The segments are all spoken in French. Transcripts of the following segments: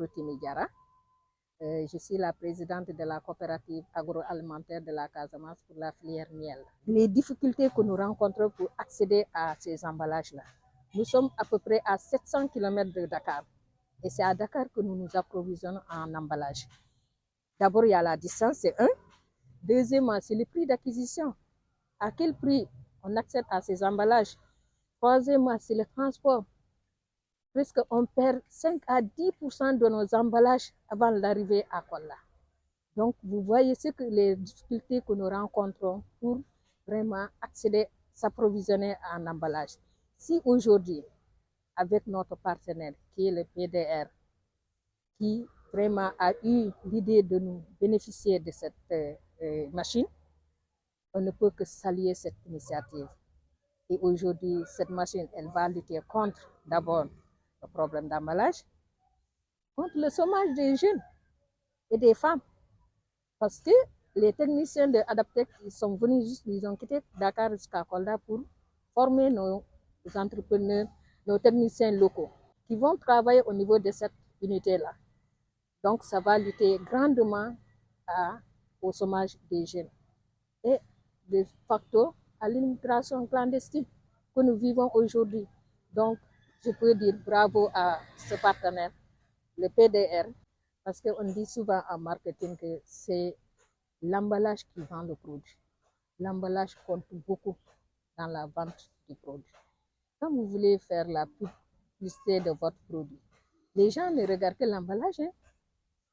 Rotimi Diarra. Je suis la présidente de la coopérative agroalimentaire de la Casamance pour la filière miel. Les difficultés que nous rencontrons pour accéder à ces emballages-là, nous sommes à peu près à 700 km de Dakar. Et c'est à Dakar que nous nous approvisionnons en emballage. D'abord, il y a la distance, c'est un. Deuxièmement, c'est le prix d'acquisition. À quel prix on accède à ces emballages? Troisièmement, c'est le transport. Presque on perd 5 à 10% de nos emballages avant l'arrivée à Kola. Donc, vous voyez les difficultés que nous rencontrons pour vraiment accéder, s'approvisionner en emballage. Si aujourd'hui, avec notre partenaire qui est le PDR, qui vraiment a eu l'idée de nous bénéficier de cette machine, on ne peut que saluer cette initiative. Et aujourd'hui, cette machine, elle va lutter contre d'abord le problème d'emballage, contre le chômage des jeunes et des femmes. Parce que les techniciens de Adaptec, ils ont quitté Dakar jusqu'à Kolda pour former nos entrepreneurs, nos techniciens locaux qui vont travailler au niveau de cette unité-là. Donc, ça va lutter grandement au chômage des jeunes et de facto à l'immigration clandestine que nous vivons aujourd'hui. Donc, je peux dire bravo à ce partenaire, le PDR, parce qu'on dit souvent en marketing que c'est l'emballage qui vend le produit. L'emballage compte beaucoup dans la vente du produit. Quand vous voulez faire la publicité de votre produit, les gens ne regardent que l'emballage.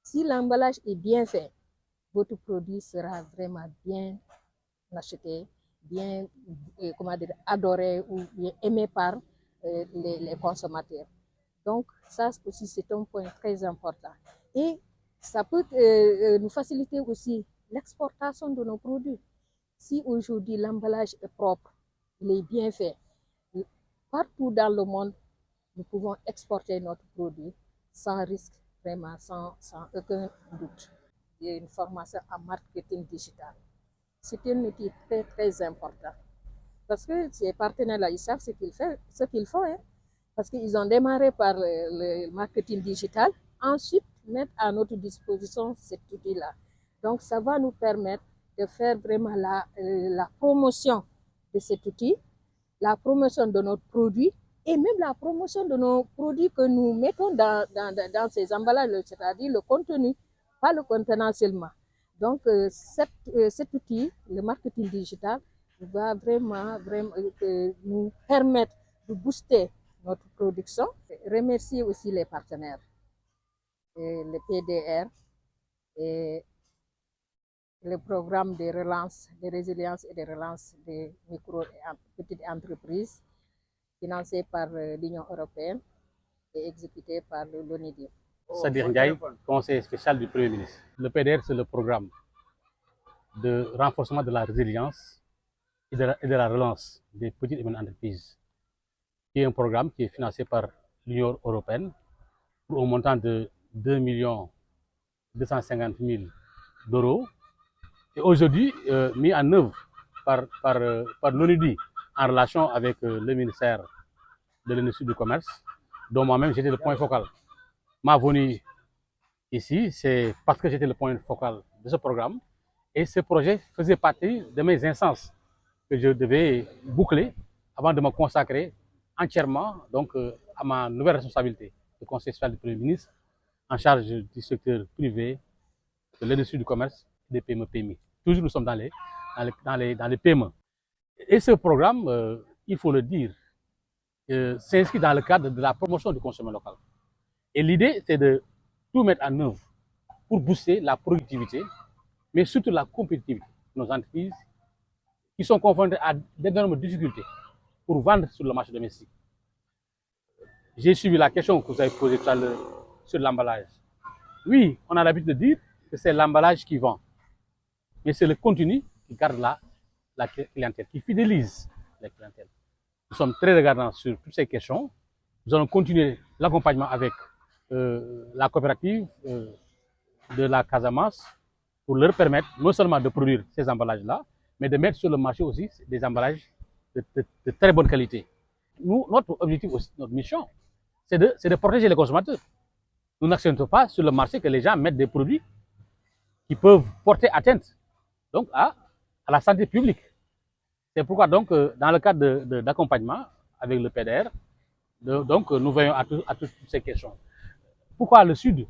Si l'emballage est bien fait, votre produit sera vraiment bien acheté, bien adoré ou bien aimé par les consommateurs. Donc, ça aussi, c'est un point très important. Et ça peut nous faciliter aussi l'exportation de nos produits. Si aujourd'hui l'emballage est propre, il est bien fait, partout dans le monde, nous pouvons exporter notre produit sans risque, vraiment sans aucun doute. Il y a une formation en marketing digital. C'est un outil très, très important. Parce que ces partenaires-là, ils savent ce qu'ils font. Parce qu'ils ont démarré par le marketing digital. Ensuite, mettre à notre disposition cet outil-là. Donc, ça va nous permettre de faire vraiment la promotion de cet outil, la promotion de notre produit et même la promotion de nos produits que nous mettons dans ces emballages, c'est-à-dire le contenu, pas le contenant seulement. Donc, cet outil, le marketing digital, va vraiment nous permettre de booster notre production. Remercier aussi les partenaires, le PDR et le programme de relance, de résilience et de relance des micro et petites entreprises financé par l'Union européenne et exécuté par l'ONIDI. Sadir Ndiaye, conseiller spécial du Premier ministre. Le PDR, c'est le programme de renforcement de la résilience et de la relance des petites et moyennes entreprises, qui est un programme qui est financé par l'Union européenne pour un montant de 2 250 000 d'euros et aujourd'hui mis en œuvre par l'ONIDI en relation avec le ministère de l'Industrie du Commerce, dont moi-même j'étais le point focal. Ma venue ici, c'est parce que j'étais le point focal de ce programme et ce projet faisait partie de mes instances que je devais boucler avant de me consacrer entièrement donc, à ma nouvelle responsabilité de conseiller spécial du Premier ministre en charge du secteur privé, de l'industrie du commerce et des PME-PMI. Toujours nous sommes dans les PME. Et ce programme, il faut le dire, s'inscrit dans le cadre de la promotion du consommation local. Et l'idée, c'est de tout mettre en œuvre pour booster la productivité, mais surtout la compétitivité de nos entreprises qui sont confrontées à d'énormes difficultés pour vendre sur le marché domestique. J'ai suivi la question que vous avez posée tout à l'heure sur l'emballage. Oui, on a l'habitude de dire que c'est l'emballage qui vend, mais c'est le contenu qui garde la clientèle, qui fidélise la clientèle. Nous sommes très regardants sur toutes ces questions. Nous allons continuer l'accompagnement avec la coopérative de la Casamance pour leur permettre non seulement de produire ces emballages-là, mais de mettre sur le marché aussi des emballages de très bonne qualité. Nous, notre objectif aussi, notre mission, c'est de protéger les consommateurs. nous n'acceptons pas sur le marché que les gens mettent des produits qui peuvent porter atteinte donc à la santé publique. C'est pourquoi donc dans le cadre d'accompagnement avec le PDR, donc nous veillons à toutes ces questions. Pourquoi le Sud?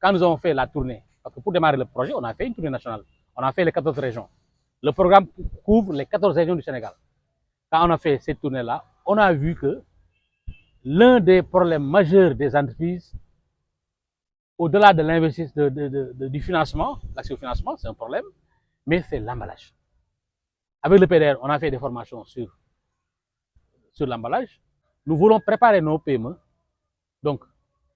Quand nous avons fait la tournée, parce que pour démarrer le projet, on a fait une tournée nationale. On a fait les 14 régions. Le programme couvre les 14 régions du Sénégal. Quand on a fait cette tournée-là, on a vu que l'un des problèmes majeurs des entreprises, au-delà de l'investissement, du financement, l'accès au financement, c'est un problème, mais c'est l'emballage. Avec le PDR, on a fait des formations sur l'emballage. Nous voulons préparer nos PME donc,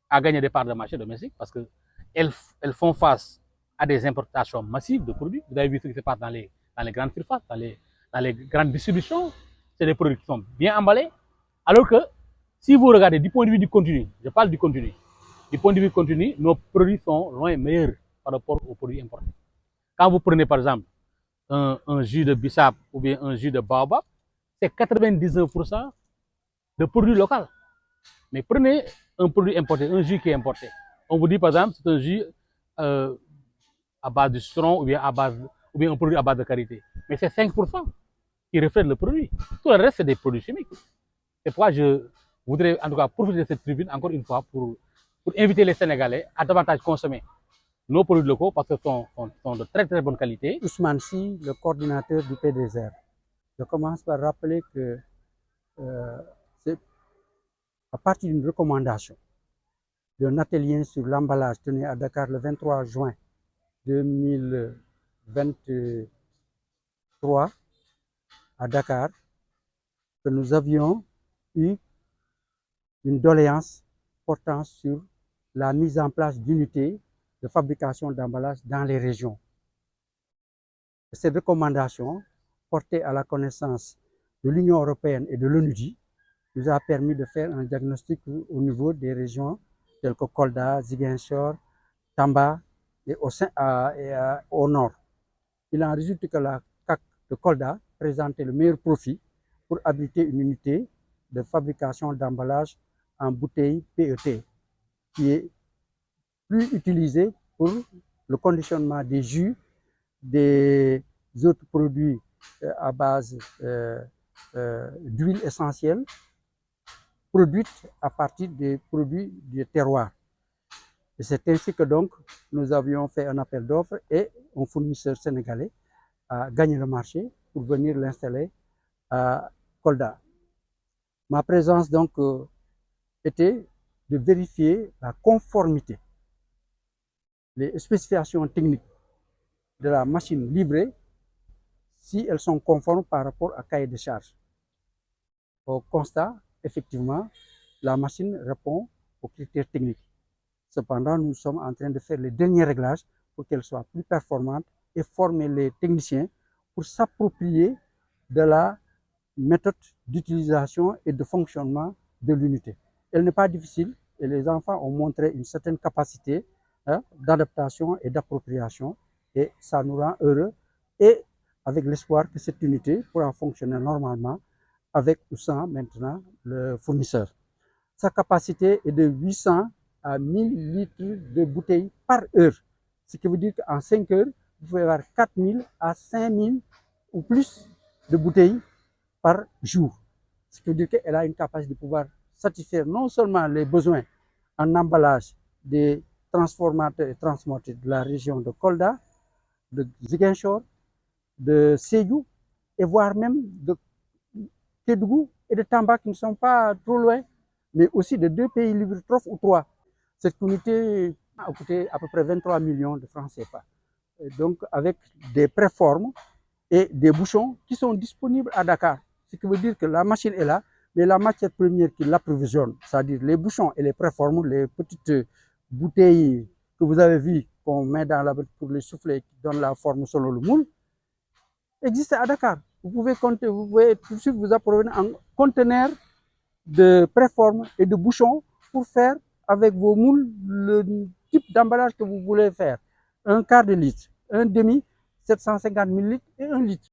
à gagner des parts de marché domestique parce qu'elles font face à des importations massives de produits. Vous avez vu ce qui se passe dans les grandes surfaces, dans les grandes distributions. C'est des produits qui sont bien emballés. Alors que si vous regardez du point de vue du contenu, je parle du contenu, du point de vue continu, nos produits sont loin meilleurs par rapport aux produits importés. Quand vous prenez par exemple un jus de bissap ou bien un jus de baobab, c'est 99% de produits locaux. Mais prenez un produit importé, un jus qui est importé. On vous dit par exemple c'est un jus à base de citron ou bien un produit à base de karité. Mais c'est 5% qui reflète le produit. Tout le reste, c'est des produits chimiques. C'est pourquoi je voudrais en tout cas profiter de cette tribune encore une fois pour inviter les Sénégalais à davantage consommer nos produits locaux parce qu'ils sont de très très bonne qualité. Ousmane Sy, le coordinateur du PDR. Je commence par rappeler que c'est à partir d'une recommandation d'un atelier sur l'emballage tenu à Dakar le 23 juin 2023 à Dakar que nous avions eu une doléance portant sur la mise en place d'unités de fabrication d'emballage dans les régions. Cette recommandation, portée à la connaissance de l'Union européenne et de l'ONUDI, nous a permis de faire un diagnostic au niveau des régions telles que Kolda, Ziguinchor, Tamba et au nord. Il en résulte que la CAC de Kolda présentait le meilleur profit pour habiliter une unité de fabrication d'emballage en bouteilles PET, qui est plus utilisée pour le conditionnement des jus, des autres produits à base d'huile essentielle, produites à partir des produits du terroir. Et c'est ainsi que donc nous avions fait un appel d'offres et un fournisseur sénégalais a gagné le marché pour venir l'installer à Kolda. Ma présence donc était de vérifier la conformité, les spécifications techniques de la machine livrée, si elles sont conformes par rapport à cahier de charge. Au constat, effectivement, la machine répond aux critères techniques. Cependant, nous sommes en train de faire les derniers réglages pour qu'elle soit plus performante et former les techniciens pour s'approprier de la méthode d'utilisation et de fonctionnement de l'unité. Elle n'est pas difficile et les enfants ont montré une certaine capacité d'adaptation et d'appropriation et ça nous rend heureux et avec l'espoir que cette unité pourra fonctionner normalement avec ou sans maintenant le fournisseur. Sa capacité est de 800 à 1000 litres de bouteilles par heure, ce qui veut dire qu'en 5 heures, vous pouvez avoir 4000 à 5000 ou plus de bouteilles par jour. Ce qui veut dire qu'elle a une capacité de pouvoir satisfaire non seulement les besoins en emballage des transformateurs et transporteurs de la région de Kolda, de Ziguinchor, de Sédhiou, et voire même de Kédougou et de Tamba qui ne sont pas trop loin, mais aussi de 2 pays limitrophes ou 3. Cette unité a coûté à peu près 23 millions de francs CFA. Et donc avec des préformes et des bouchons qui sont disponibles à Dakar. Ce qui veut dire que la machine est là, mais la matière première qui l'approvisionne, c'est-à-dire les bouchons et les préformes, les petites bouteilles que vous avez vues qu'on met dans la pour les souffler qui donnent la forme selon le moule, existent à Dakar. Vous pouvez compter, vous pouvez tout de suite vous approvisionner en conteneurs de préformes et de bouchons pour faire avec vos moules le type d'emballage que vous voulez faire. Un quart de litre, un demi, 750 ml et 1 litre.